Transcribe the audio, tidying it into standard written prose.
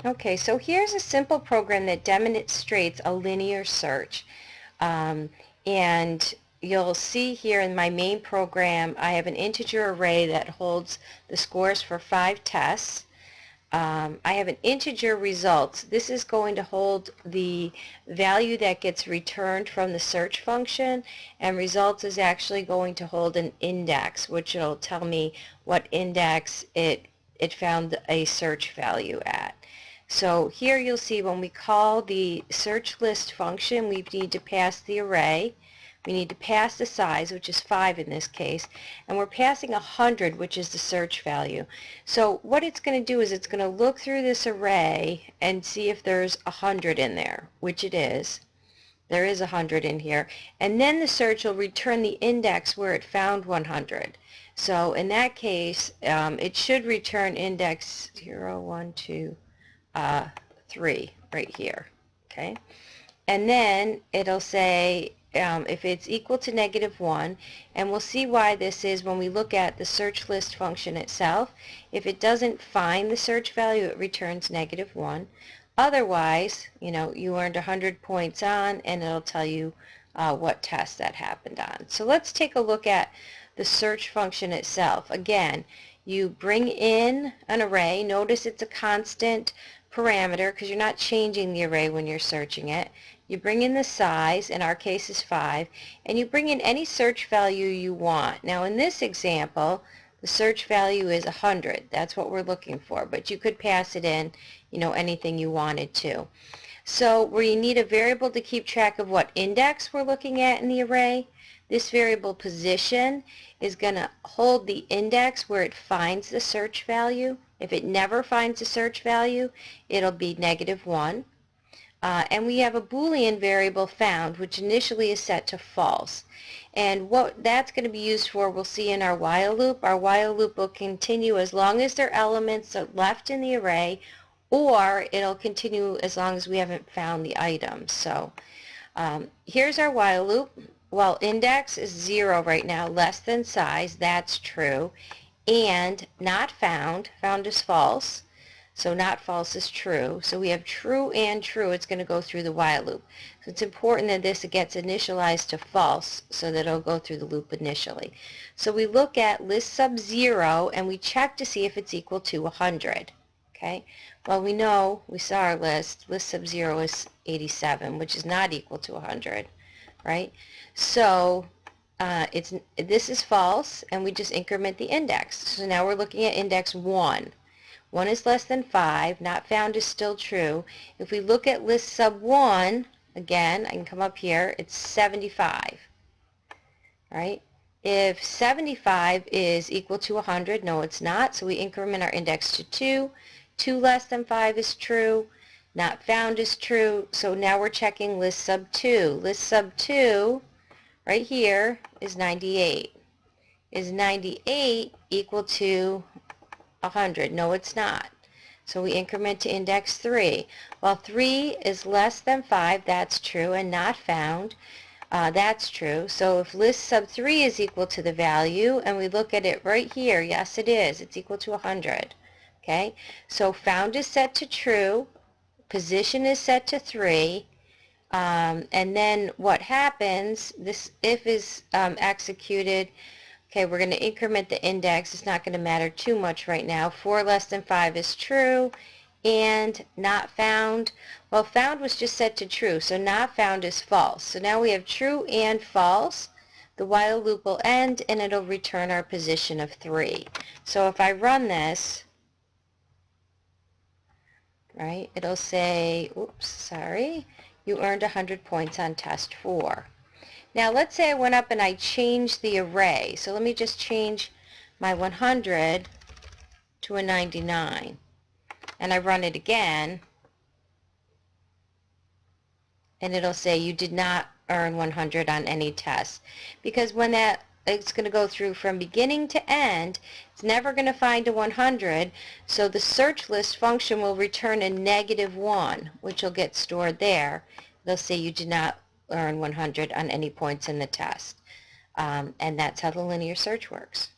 Okay, so here's a simple program that demonstrates a linear search. Um, and you'll see here in my main program, I have an integer array that holds the scores for 5 tests. I have an integer results. This is going to hold the value that gets returned from the search function, and results is actually going to hold an index, which will tell me what index it found a search value at. So here you'll see when we call the search list function, we need to pass the array. We need to pass the size, which is 5 in this case, and we're passing 100, which is the search value. So what it's going to do is it's going to look through this array and see if there's 100 in there, which it is. There is 100 in here. And then the search will return the index where it found 100. So in that case, it should return index 0, 1, 2, 3 right here. Okay. And then it'll say if it's equal to -1, and we'll see why this is when we look at the search list function itself. If it doesn't find the search value, it returns -1. Otherwise, you earned 100 points on, and it'll tell you what test that happened on. So let's take a look at the search function itself. Again, you bring in an array. Notice it's a constant parameter because you're not changing the array when you're searching it. You bring in the size, in our case is 5, and you bring in any search value you want. Now in this example, the search value is 100. That's what we're looking for, but you could pass it in, anything you wanted to. So where you need a variable to keep track of what index we're looking at in the array, this variable position is going to hold the index where it finds the search value. If it never finds the search value, it'll be -1. And we have a Boolean variable found, which initially is set to false. And what that's going to be used for, we'll see in our while loop. Our while loop will continue as long as there are elements left in the array, or it'll continue as long as we haven't found the items. So here's our while loop. Well, index is 0 right now, less than size, that's true. And not found, found is false. So not false is true. So we have true and true. It's going to go through the while loop. So it's important that this gets initialized to false so that it'll go through the loop initially. So we look at list sub 0 and we check to see if it's equal to 100. Okay. Well, we saw our list sub 0 is 87, which is not equal to 100, right? So this is false, and we just increment the index. So now we're looking at index 1. 1 is less than 5. Not found is still true. If we look at list sub 1, again, I can come up here, it's 75. Right? If 75 is equal to 100, no it's not, so we increment our index to 2. 2 less than 5 is true. Not found is true, so now we're checking list sub 2. List sub 2, right here, is 98. Is 98 equal to 100? No, it's not. So we increment to index 3. Well, 3 is less than 5, that's true, and not found, that's true. So if list sub 3 is equal to the value, and we look at it right here, yes it is, it's equal to 100. Okay, so found is set to true, position is set to 3, and then what happens, this if is executed. Okay, we're going to increment the index. It's not going to matter too much right now. 4 less than 5 is true, and not found. Well, found was just set to true, so not found is false. So now we have true and false. The while loop will end, and it'll return our position of 3. So if I run this, right, it'll say, oops, sorry, you earned 100 points on test 4. Now let's say I went up and I changed the array. So let me just change my 100 to a 99. And I run it again. And it'll say you did not earn 100 on any test. Because when it's going to go through from beginning to end, it's never going to find a 100. So the search list function will return a -1, which will get stored there. They'll say you did not earn 100 on any points in the test. And that's how the linear search works.